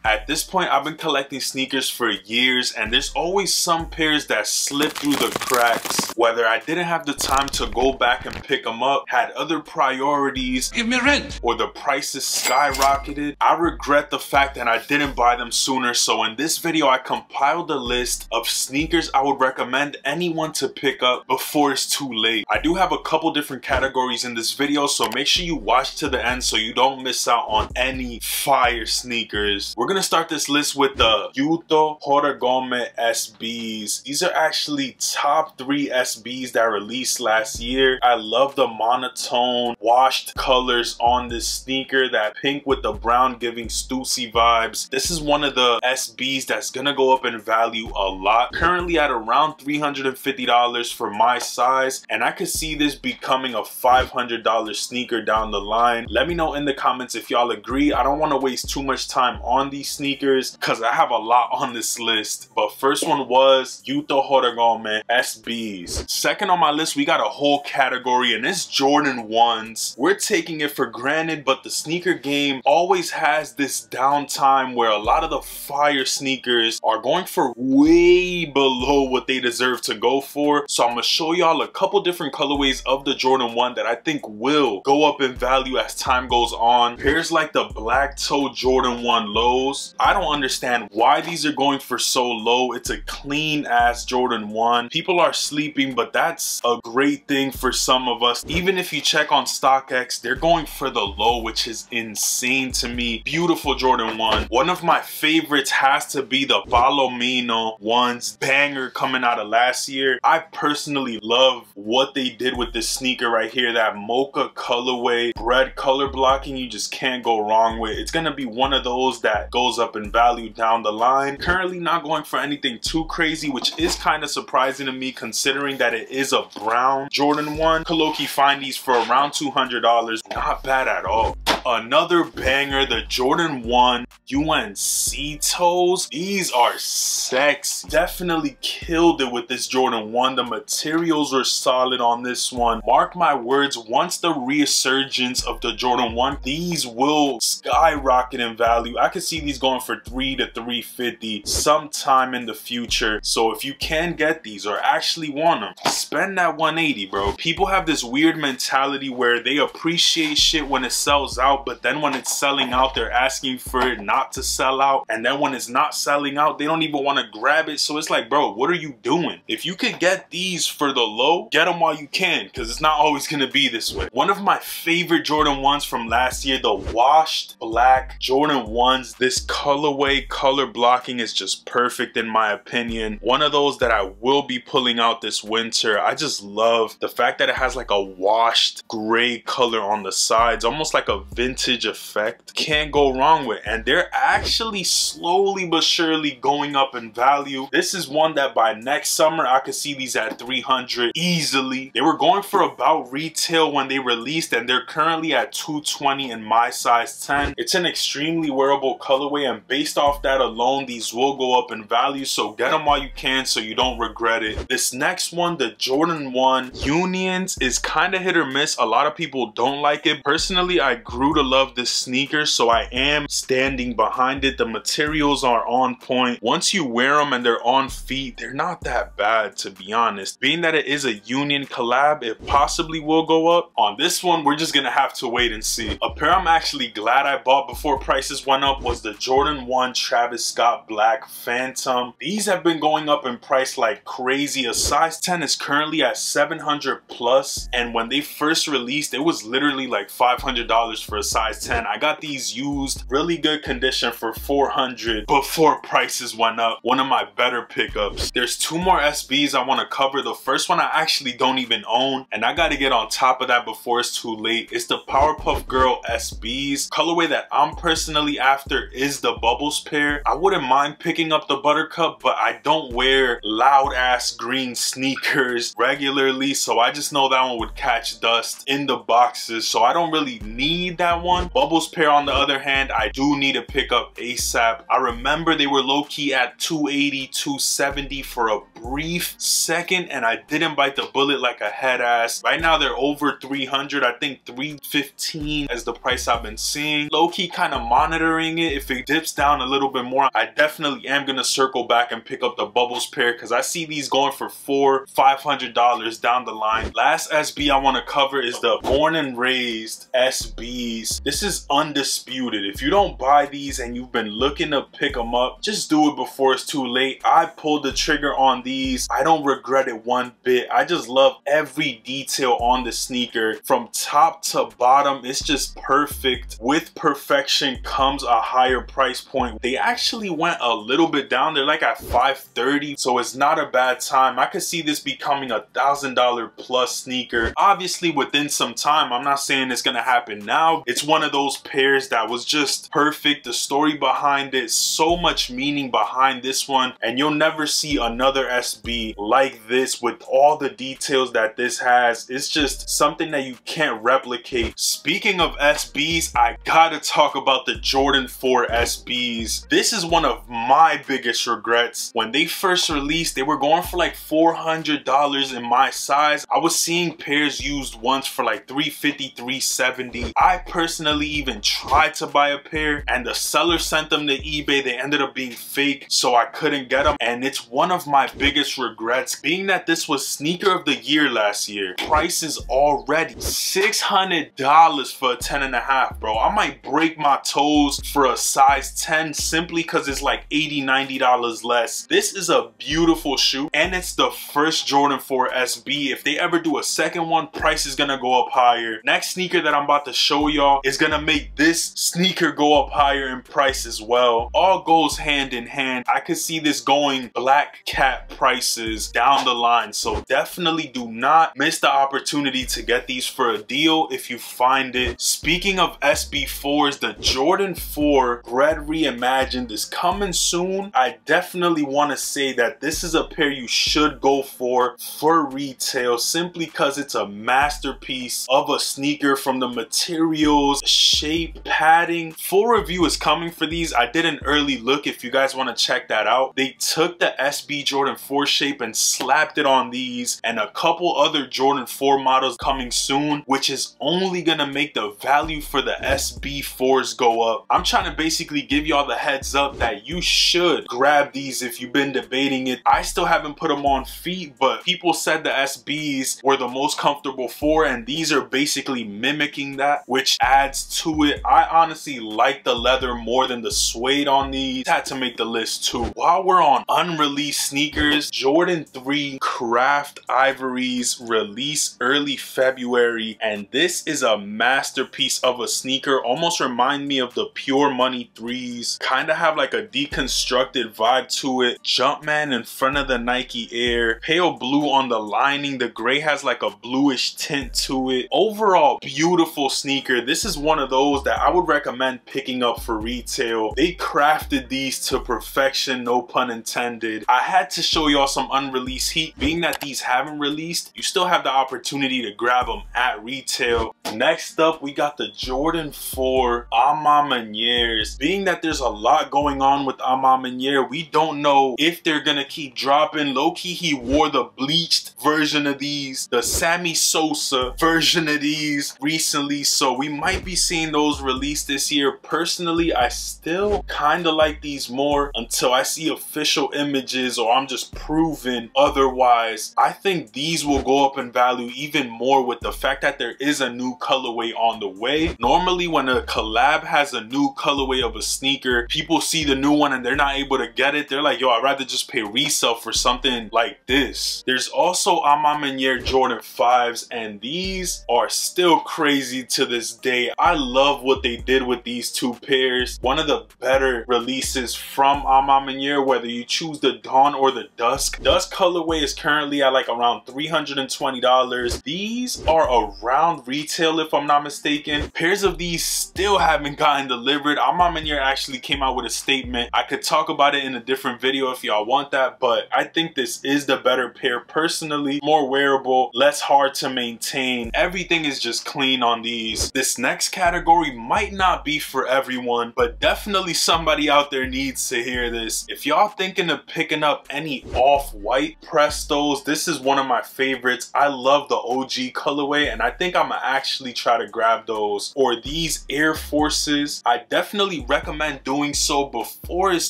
At this point, I've been collecting sneakers for years, and there's always some pairs that slip through the cracks. Whether I didn't have the time to go back and pick them up, had other priorities, give me rent, or the prices skyrocketed, I regret the fact that I didn't buy them sooner. So in this video, I compiled a list of sneakers I would recommend anyone to pick up before it's too late. I do have a couple different categories in this video, so make sure you watch to the end so you don't miss out on any fire sneakers. We're gonna start this list with the Yuto Horigome SBs. These are actually top 3 SBs that released last year. I love the monotone washed colors on this sneaker, that pink with the brown giving Stussy vibes. This is one of the SBs that's gonna go up in value a lot. Currently at around $350 for my size, and I could see this becoming a $500 sneaker down the line. Let me know in the comments if y'all agree. I don't want to waste too much time on these sneakers because I have a lot on this list. But first one was Yuto Horigome SBs. Second on my list, we got a whole category, and it's Jordan 1s. We're taking it for granted, but the sneaker game always has this downtime where a lot of the fire sneakers are going for way below what they deserve to go for. So I'm gonna show y'all a couple different colorways of the Jordan 1 that I think will go up in value as time goes on. Pairs like the black toe Jordan 1 lows. I don't understand why these are going for so low. It's a clean ass Jordan 1. People are sleeping, but that's a great thing for some of us. Even if you check on StockX, they're going for the low, which is insane to me. Beautiful Jordan 1. One of my favorites has to be the Palomino 1s, banger coming out of last year. I personally love what they did with this sneaker right here. That mocha colorway, bred color blocking, you just can't go wrong with. It's gonna be one of those that goes up in value down the line. Currently not going for anything too crazy, which is kind of surprising to me considering that it is a brown Jordan 1. Could low-key find these for around $200. Not bad at all. Another banger, the Jordan 1 UNC toes. These are sexy. Definitely killed it with this Jordan 1. The materials were solid on this one. Mark my words, once the resurgence of the Jordan 1, these will skyrocket in value. I could see these going for $300 to $350 sometime in the future. So if you can get these or actually want them, spend that $180, bro. People have this weird mentality where they appreciate shit when it sells out, but then when it's selling out, they're asking for it not to sell out. And then when it's not selling out, they don't even want to grab it. So it's like, bro, what are you doing? If you could get these for the low, get them while you can, because it's not always going to be this way. One of my favorite Jordan 1s from last year, the washed black Jordan 1s. This colorway, color blocking is just perfect in my opinion. One of those that I will be pulling out this winter. I just love the fact that it has like a washed gray color on the sides, almost like a vintage effect. Can't go wrong with. And they're actually slowly but surely going up in value. This is one that by next summer I could see these at $300 easily. They were going for about retail when they released, and they're currently at $220 in my size 10. It's an extremely wearable colorway, and based off that alone, these will go up in value. So get them while you can so you don't regret it. This next one, the Jordan 1 Unions, is kind of hit or miss. A lot of people don't like it. Personally, I grew to love this sneaker, so I am standing behind it. The materials are on point. Once you wear them and they're on feet, they're not that bad, to be honest. Being that it is a Union collab, it possibly will go up. On this one, we're just gonna have to wait and see. A pair I'm actually glad I bought before prices went up was the Jordan 1 Travis Scott Black Phantom. These have been going up in price like crazy. A size 10 is currently at $700 plus, and when they first released, it was literally like $500 for a size 10. I got these used, really good condition for $400 before prices went up. One of my better pickups. There's 2 more SBs I want to cover. The first one I actually don't even own, and I got to get on top of that before it's too late. It's the Powerpuff Girl SBs. Colorway that I'm personally after is the Bubbles pair. I wouldn't mind picking up the Buttercup, but I don't wear loud ass green sneakers regularly, so I just know that one would catch dust in the boxes, so I don't really need that one. Bubbles pair on the other hand, I do need to pick up ASAP. I remember they were low-key at $280, $270 for a brief second, and I didn't bite the bullet like a head ass. Right now they're over $300. I think $315 is the price I've been seeing. Low-key kind of monitoring it. If it it dips down a little bit more, I definitely am gonna circle back and pick up the Bubbles pair because I see these going for $400-500 down the line. Last SB I want to cover is the Born and Raised SBs. This is undisputed. If you don't buy these and you've been looking to pick them up, just do it before it's too late. I pulled the trigger on these. I don't regret it one bit. I just love every detail on the sneaker from top to bottom. It's just perfect. With perfection comes a higher price point. They actually went a little bit down. They're like at $530, so it's not a bad time. I could see this becoming a $1,000 plus sneaker. Obviously within some time. I'm not saying it's gonna happen now. It's one of those pairs that was just perfect. The story behind it, so much meaning behind this one, and you'll never see another SB like this with all the details that this has. It's just something that you can't replicate. Speaking of SBs, I gotta talk about the Jordan 4 SBs. This is one of my biggest regrets. When they first released, they were going for like $400 in my size. I was seeing pairs used once for like $350, $370. I personally even tried to buy a pair and the seller sent them to eBay. They ended up being fake, so I couldn't get them, and it's one of my biggest regrets, being that this was sneaker of the year last year. Price is already $600 for a 10.5, bro. I might break my toes for a size 10 simply because it's like $80, $90 less. This is a beautiful shoe, and it's the first Jordan 4 SB. If they ever do a second one, price is gonna go up higher. Next sneaker that I'm about to show y'all is gonna make this sneaker go up higher in price as well. All goes hand in hand. I could see this going black cat prices down the line, so definitely do not miss the opportunity to get these for a deal if you find it. Speaking of SB4s, the Jordan 4 Bred Reimagined is coming soon. I definitely want to say that this is a pair you should go for retail, simply because it's a masterpiece of a sneaker, from the materials, shape, padding. Full review is coming for these. I did an early look if you guys want to check that out. They took the SB Jordan 4 shape and slapped it on these and a couple other Jordan 4 models coming soon, which is only gonna make the value for the SB4s go up. I'm trying to basically give y'all the heads up that you should grab these if you've been debating it. I still haven't put them on feet, but people said the SBs were the most comfortable for, and these are basically mimicking that, which adds to it. I honestly like the leather more than the suede on these. Had to make the list too. While we're on unreleased sneakers, Jordan 3 Craft Ivories release early February, and this is a masterpiece of a sneaker. Almost remind me of the Pure Money 3s. Kind of have like a deconstructed vibe to it. Jumpman in front of the Nike Air. Pale blue on the lining. The gray has like a bluish tint to it. Overall, beautiful sneaker. This is one of those that I would recommend picking up for retail. They crafted these to perfection, no pun intended. I had to show y'all some unreleased heat. Being that these haven't released, you still have the opportunity to grab them at retail. Next up, we got the Jordan 4 Maniere. Being that there's a lot going on with Maniere, we don't know if they're gonna keep dropping. Low-key, he wore the bleached version of these, the Sammy Sosa version of these recently, so we might be seeing those released this year. Personally, I still kind of like these more until I see official images or I'm just proven otherwise. I think these will go up in value even more with the fact that there is a new colorway on the way. Normally when a collab has a new colorway of a sneaker, people see the new one and they're not able to get it. They're like, yo, I'd rather just pay resale for something like this. There's also Maniere Jordan 5s, and these are still crazy to this day. I love what they did with these two pairs. One of the better releases from Maniere, whether you choose the Dawn or the Dusk. Dusk colorway is currently at like around $320. These are around retail if I'm not mistaken. Pairs of these still haven't gotten delivered. Maniere actually came out with a statement. I could talk about it in a different video if y'all want that, but I think this is the better pair personally. More wearable, less hard to maintain. Everything is just clean on these. This next category might not be for everyone, but definitely somebody out there needs to hear this. If y'all thinking of picking up any OffWhite Prestos, this is one of my favorites. I love the OG colorway, and I think I'm gonna actually try to grab those. Or these Air Forces, I definitely definitely recommend doing so before it's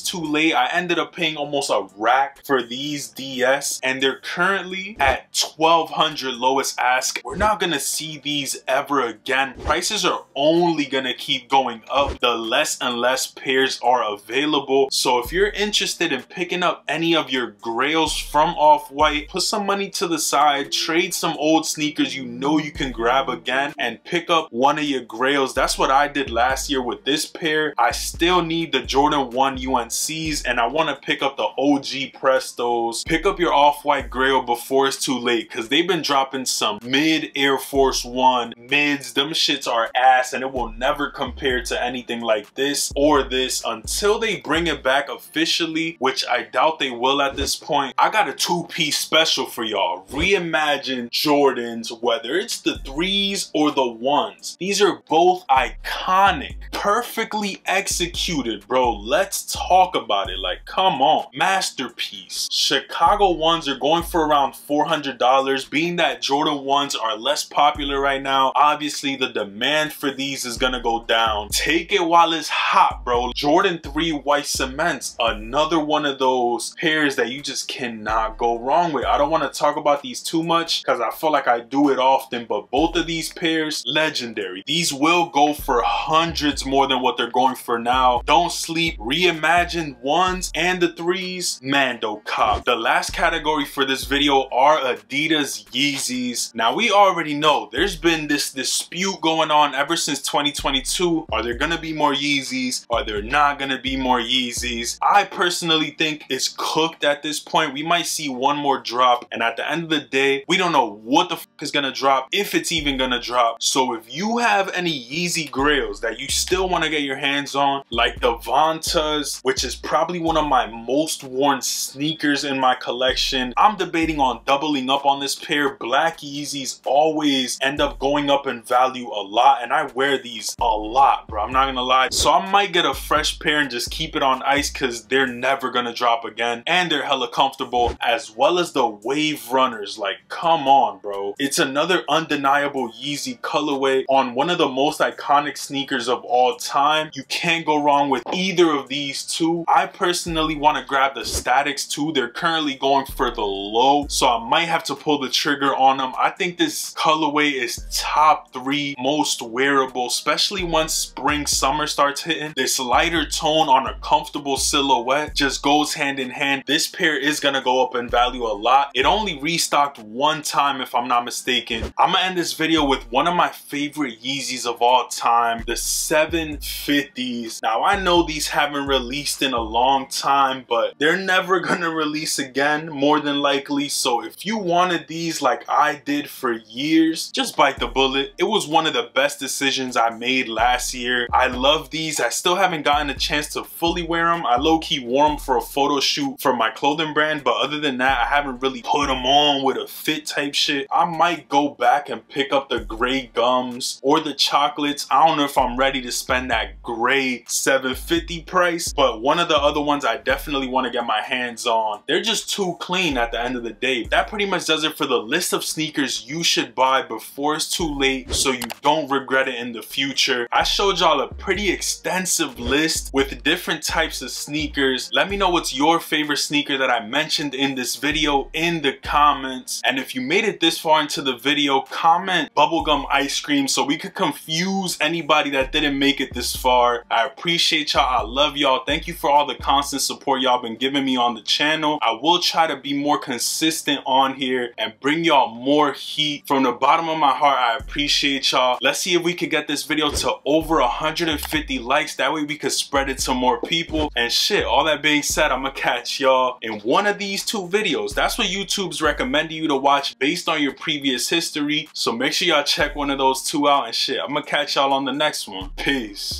too late. I ended up paying almost a rack for these DS, and they're currently at $1,200 lowest ask. We're not gonna see these ever again. Prices are only gonna keep going up the less and less pairs are available. So if you're interested in picking up any of your grails from Off-White, put some money to the side, trade some old sneakers you know you can grab again, and pick up one of your grails. That's what I did last year with this pair. I still need the Jordan 1 UNCs, and I want to pick up the OG Prestos. Pick up your Off-White grail before it's too late, because they've been dropping some mid Air Force One mids. Them shits are ass, and it will never compare to anything like this or this until they bring it back officially, which I doubt they will at this point. I got a two-piece special for y'all. Reimagined Jordans, whether it's the 3s or the 1s. These are both iconic, perfectly executed, bro. Let's talk about it. Like, come on. Masterpiece. Chicago 1s are going for around $400. Being that Jordan 1s are less popular right now, obviously the demand for these is gonna go down. Take it while it's hot, bro. Jordan 3 white cements, another one of those pairs that you just cannot go wrong with. I don't want to talk about these too much because I feel like I do it often, but both of these pairs, legendary. These will go for hundreds more than what they're going for now. Don't sleep. Reimagined 1s and the 3s, Mando cop. The last category for this video are Adidas Yeezys. Now we already know there's been this dispute going on ever since 2022. Are there gonna be more Yeezys? Are there not gonna be more Yeezys? I personally think it's cooked at this point. We might see one more drop, and at the end of the day, we don't know what the f is gonna drop, if it's even gonna drop. So if you have any Yeezy grails that you still want to get your hands on, like the Vantas, which is probably one of my most worn sneakers in my collection, I'm debating on doubling up on this pair. Black Yeezys always end up going up in value a lot, and I wear these a lot, bro. I'm not gonna lie. So I might get a fresh pair and just keep it on ice because they're never gonna drop again, and they're hella comfortable, as well as the Wave Runners. Like, come on, bro. It's another undeniable Yeezy colorway on one of the most iconic sneakers of all time. You can't go wrong with either of these two. I personally want to grab the Statics too. They're currently going for the low, so I might have to pull the trigger on them. I think this colorway is top 3 most wearable, especially once spring summer starts hitting. This lighter tone on a comfortable silhouette just goes hand in hand. This pair is gonna go up in value a lot. It only restocked one time if I'm not mistaken. I'm gonna end this video with one of my favorite Yeezys of all time, the 750s. Now I know these haven't released in a long time, but they're never gonna release again, more than likely. So if you wanted these like I did for years, just bite the bullet. It was one of the best decisions I made last year. I love these. I still haven't gotten a chance to fully wear them. I low-key wore them for a photo shoot for my clothing brand, but other than that, I haven't really put them on with a fit type shit. I might go back and pick up the gray gums or the chocolates. I don't know if I'm ready to spend that gray 750 price, but one of the other ones I definitely want to get my hands on. They're just too clean at the end of the day. That pretty much does it for the list of sneakers you should buy before it's too late, so you don't regret it in the future. I showed y'all a pretty extensive list with different types of sneakers. Let me know what's your favorite sneaker that I mentioned in this video in the comments. And if you made it this far into the video, comment bubblegum ice cream so we could confuse anybody that didn't make it this far. I appreciate y'all. I love y'all. Thank you for all the constant support y'all been giving me on the channel. I will try to be more consistent on here and bring y'all more heat. From the bottom of my heart, I appreciate y'all. Let's see if we could get this video to over 150 likes. That way we could spread it to more people. And shit, all that being said, I'm gonna catch y'all in one of these 2 videos. That's what YouTube's recommending you to watch based on your previous history. So make sure y'all check one of those 2 out, and shit, I'm gonna catch y'all on the next one. Peace.